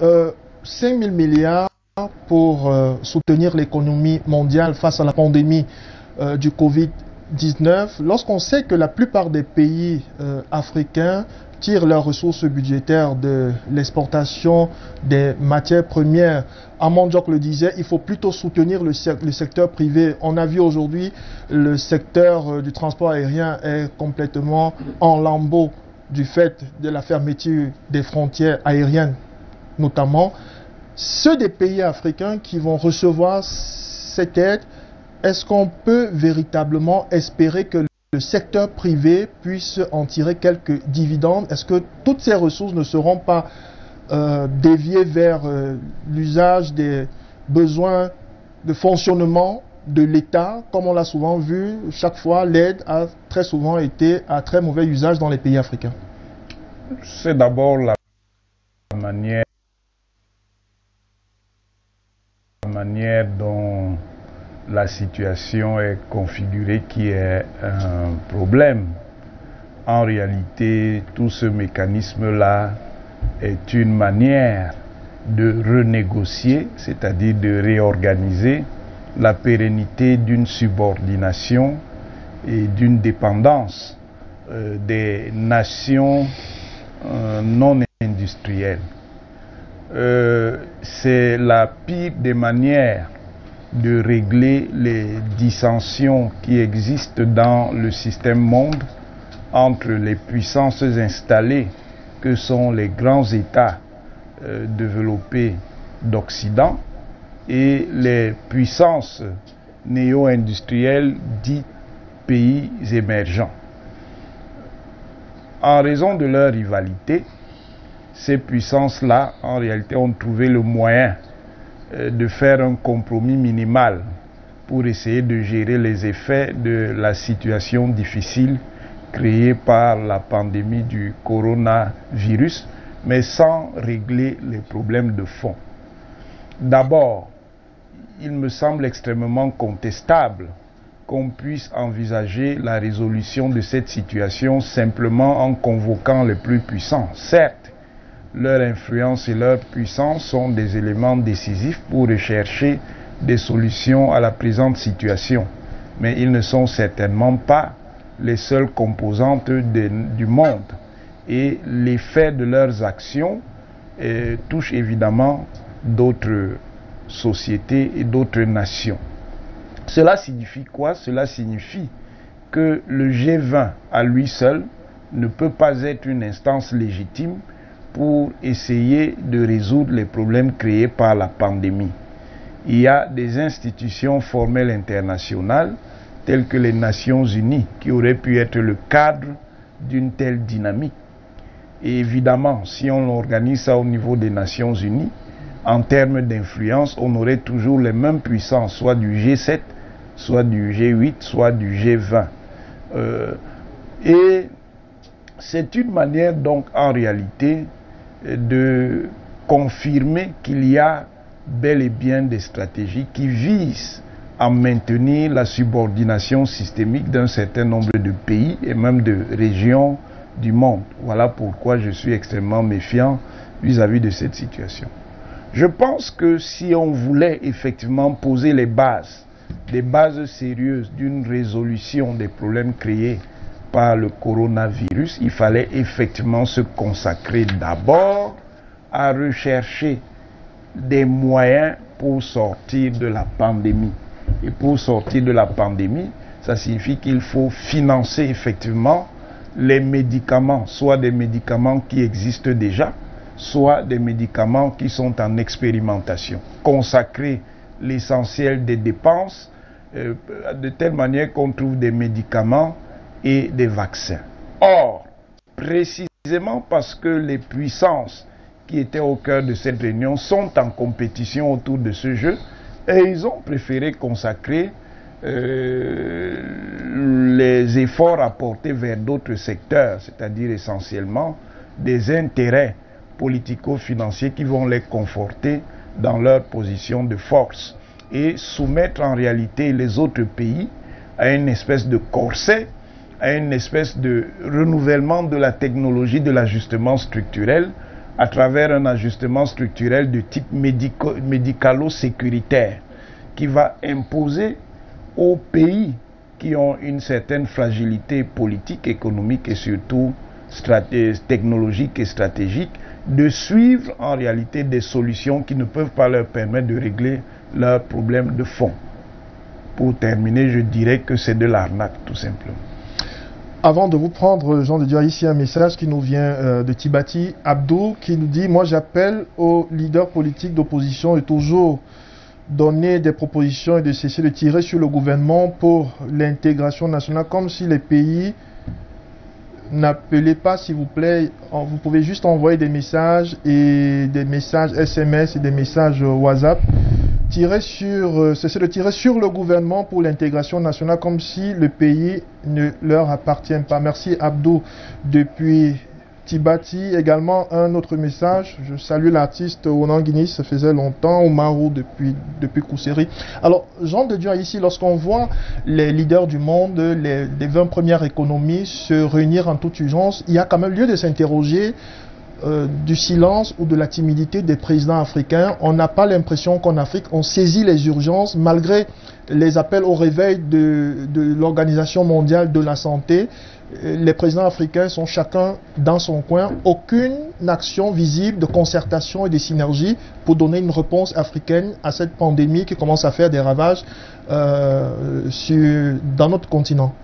5 000 milliards pour soutenir l'économie mondiale face à la pandémie du Covid-19, lorsqu'on sait que la plupart des pays africains tirent leurs ressources budgétaires de l'exportation des matières premières. Armand Diok le disait, il faut plutôt soutenir le secteur privé. On a vu aujourd'hui le secteur du transport aérien est complètement en lambeaux du fait de la fermeture des frontières aériennes, notamment. Ceux des pays africains qui vont recevoir cette aide, est-ce qu'on peut véritablement espérer que le secteur privé puisse en tirer quelques dividendes? Est-ce que toutes ces ressources ne seront pas déviées vers l'usage des besoins de fonctionnement de l'État? Comme on l'a souvent vu, chaque fois, l'aide a très souvent été à très mauvais usage dans les pays africains. C'est d'abord la manière dont la situation est configurée qui est un problème. En réalité, tout ce mécanisme-là est une manière de renégocier, c'est-à-dire de réorganiser la pérennité d'une subordination et d'une dépendance des nations non industrielles. C'est la pire des manières de régler les dissensions qui existent dans le système monde entre les puissances installées que sont les grands États développés d'Occident et les puissances néo-industrielles dites pays émergents. En raison de leur rivalité, ces puissances-là, en réalité, ont trouvé le moyen de faire un compromis minimal pour essayer de gérer les effets de la situation difficile créée par la pandémie du coronavirus, mais sans régler les problèmes de fond. D'abord, il me semble extrêmement contestable qu'on puisse envisager la résolution de cette situation simplement en convoquant les plus puissants. Certes, leur influence et leur puissance sont des éléments décisifs pour rechercher des solutions à la présente situation, mais ils ne sont certainement pas les seules composantes du monde. Et l'effet de leurs actions touche évidemment d'autres sociétés et d'autres nations. Cela signifie quoi? Cela signifie que le G20 à lui seul ne peut pas être une instance légitime pour essayer de résoudre les problèmes créés par la pandémie. Il y a des institutions formelles internationales telles que les Nations Unies qui auraient pu être le cadre d'une telle dynamique. Et évidemment, si on organise ça au niveau des Nations Unies, en termes d'influence, on aurait toujours les mêmes puissances, soit du G7, soit du G8, soit du G20. Et c'est une manière donc en réalité de confirmer qu'il y a bel et bien des stratégies qui visent à maintenir la subordination systémique d'un certain nombre de pays et même de régions du monde. Voilà pourquoi je suis extrêmement méfiant vis-à-vis de cette situation. Je pense que si on voulait effectivement poser les bases sérieuses d'une résolution des problèmes créés par le coronavirus, il fallait effectivement se consacrer d'abord à rechercher des moyens pour sortir de la pandémie. Et pour sortir de la pandémie, ça signifie qu'il faut financer effectivement les médicaments, soit des médicaments qui existent déjà, soit des médicaments qui sont en expérimentation. Consacrer l'essentiel des dépenses de telle manière qu'on trouve des médicaments et des vaccins. Or, précisément parce que les puissances qui étaient au cœur de cette réunion sont en compétition autour de ce jeu, et ils ont préféré consacrer les efforts apportés vers d'autres secteurs, c'est-à-dire essentiellement des intérêts politico-financiers qui vont les conforter dans leur position de force et soumettre en réalité les autres pays à une espèce de corset, à une espèce de renouvellement de la technologie de l'ajustement structurel, à travers un ajustement structurel de type médicalo-sécuritaire qui va imposer aux pays qui ont une certaine fragilité politique, économique et surtout technologique et stratégique de suivre en réalité des solutions qui ne peuvent pas leur permettre de régler leurs problèmes de fond. Pour terminer, je dirais que c'est de l'arnaque tout simplement. Avant de vous prendre, Jean de Dieu, ici un message qui nous vient de Tibati Abdou qui nous dit: moi j'appelle aux leaders politiques d'opposition de toujours donner des propositions et de cesser de tirer sur le gouvernement pour l'intégration nationale, comme si les pays n'appelaient pas, s'il vous plaît. Vous pouvez juste envoyer des messages et des messages SMS et des messages WhatsApp. Cesser de tirer sur le gouvernement pour l'intégration nationale comme si le pays ne leur appartient pas. Merci Abdou depuis Tibati. Également un autre message. Je salue l'artiste Onan Guinness, ça faisait longtemps. Oumarou depuis Kousséri. Alors Jean de Dieu ici, lorsqu'on voit les leaders du monde, les 20 premières économies se réunir en toute urgence, il y a quand même lieu de s'interroger du silence ou de la timidité des présidents africains. On n'a pas l'impression qu'en Afrique, on saisit les urgences, malgré les appels au réveil de l'Organisation mondiale de la santé. Les présidents africains sont chacun dans son coin. Aucune action visible de concertation et de synergie pour donner une réponse africaine à cette pandémie qui commence à faire des ravages dans notre continent.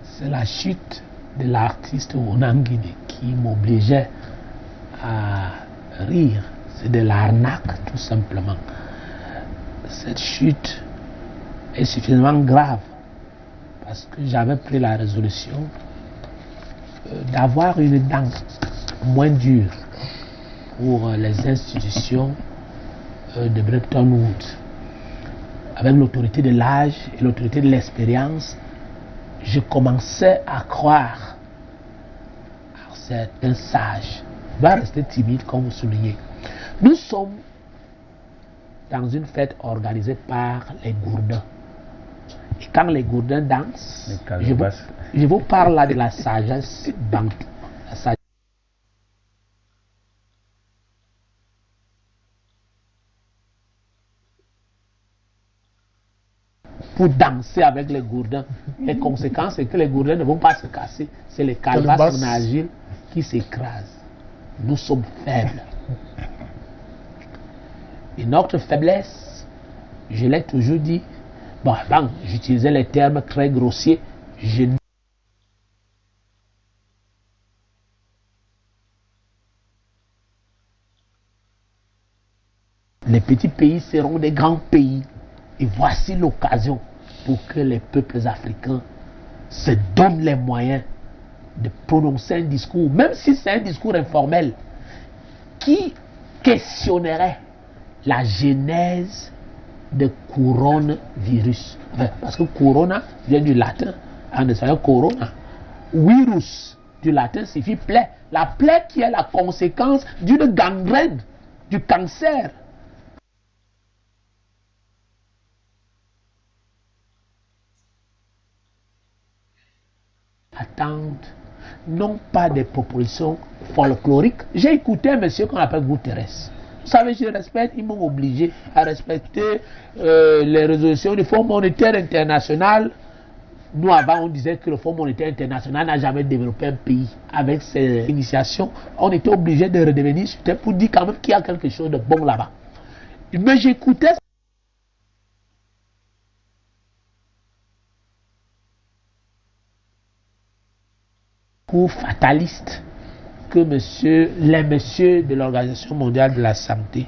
C'est la chute de l'artiste Onan Guinness qui m'obligeait à rire. C'est de l'arnaque tout simplement. Cette chute est suffisamment grave parce que j'avais pris la résolution d'avoir une dent moins dure pour les institutions de Bretton Woods. Avec l'autorité de l'âge et l'autorité de l'expérience, je commençais à croire à certains sages. On va rester timide comme vous soulignez. Nous sommes dans une fête organisée par les gourdins. Et quand les gourdins dansent, je vous parle là de la sagesse bantou. Pour danser avec les gourdins. Les conséquences, c'est que les gourdins ne vont pas se casser. C'est les calebasses en argile qui s'écrasent. Nous sommes faibles. Et notre faiblesse, je l'ai toujours dit, j'utilisais les termes très grossiers, les petits pays seront des grands pays. Et voici l'occasion pour que les peuples africains se donnent les moyens de prononcer un discours, même si c'est un discours informel, qui questionnerait la genèse de coronavirus. Parce que corona vient du latin, en espagnol corona. Virus du latin signifie plaie. La plaie qui est la conséquence d'une gangrène, du cancer. Attendent non pas des propositions folkloriques. J'ai écouté un monsieur qu'on appelle Guterres. Vous savez, je respecte, ils m'ont obligé à respecter les résolutions du Fonds monétaire international. Nous, avant, on disait que le Fonds monétaire international n'a jamais développé un pays. Avec ces initiations, on était obligé de redevenir sur terre pour dire quand même qu'il y a quelque chose de bon là-bas. Mais j'écoutais fataliste que les messieurs de l'Organisation mondiale de la santé.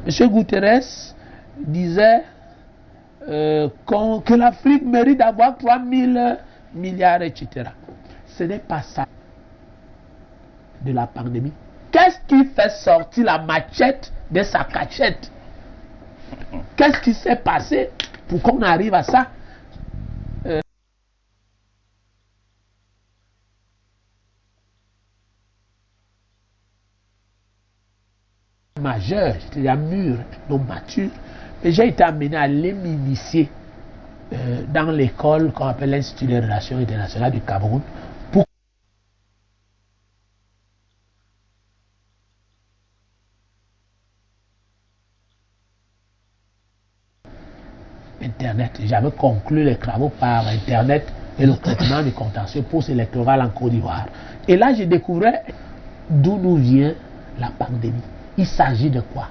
Monsieur Guterres disait que l'Afrique mérite d'avoir 3 000 milliards, etc. Ce n'est pas ça de la pandémie. Qu'est-ce qui fait sortir la machette de sa cachette? Qu'est-ce qui s'est passé pour qu'on arrive à ça? Majeur, j'étais déjà mûr, non mature, mais j'ai été amené à les m'initier dans l'école qu'on appelle l'Institut des Relations internationales du Cameroun Internet. J'avais conclu les travaux par Internet et le traitement du contentieux post-électoral en Côte d'Ivoire. Et là, je découvrais d'où nous vient la pandémie. Il s'agit de quoi?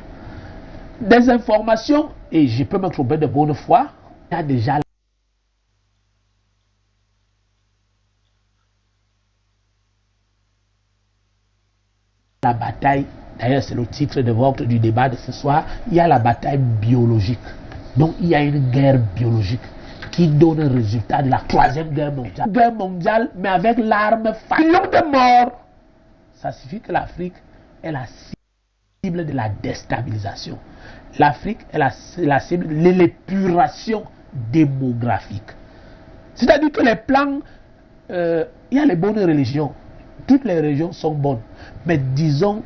Des informations, et je peux me tromper de bonne foi, il y a déjà la bataille, d'ailleurs c'est le titre du débat de ce soir, il y a la bataille biologique. Donc il y a une guerre biologique qui donne le résultat de la 3e guerre mondiale. Guerre mondiale, mais avec l'arme millions de morts. Ça signifie que l'Afrique est la cible de la déstabilisation. L'Afrique est la cible de l'épuration démographique. C'est-à-dire que les plans, il y a les bonnes religions. Toutes les régions sont bonnes. Mais disons,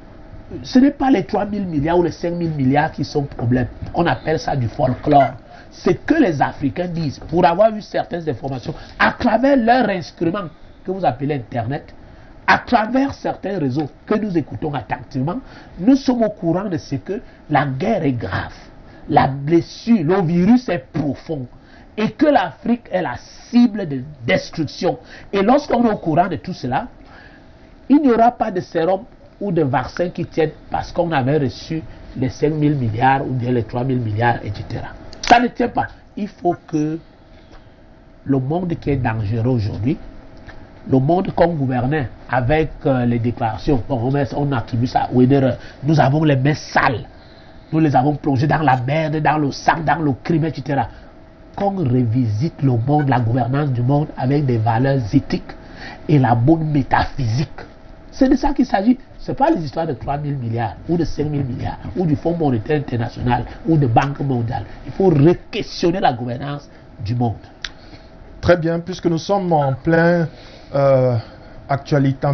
ce n'est pas les 3 000 milliards ou les 5 000 milliards qui sont problème. On appelle ça du folklore. C'est que les Africains disent, pour avoir eu certaines informations, à travers leur instrument que vous appelez Internet, à travers certains réseaux que nous écoutons attentivement, nous sommes au courant de ce que la guerre est grave, la blessure, le virus est profond, et que l'Afrique est la cible de destruction. Et lorsqu'on est au courant de tout cela, il n'y aura pas de sérum ou de vaccin qui tiennent parce qu'on avait reçu les 5 000 milliards ou bien les 3 000 milliards, etc. Ça ne tient pas. Il faut que le monde qui est dangereux aujourd'hui, le monde qu'on gouvernait avec les déclarations, on attribue ça, nous avons les mains sales, nous les avons plongées dans la merde, dans le sang, dans le crime, etc. Qu'on revisite le monde, la gouvernance du monde avec des valeurs éthiques et la bonne métaphysique. C'est de ça qu'il s'agit. Ce n'est pas les histoires de 3 000 milliards ou de 5 000 milliards ou du Fonds monétaire international ou de Banque mondiale. Il faut re-questionner la gouvernance du monde. Très bien, puisque nous sommes en plein actualité.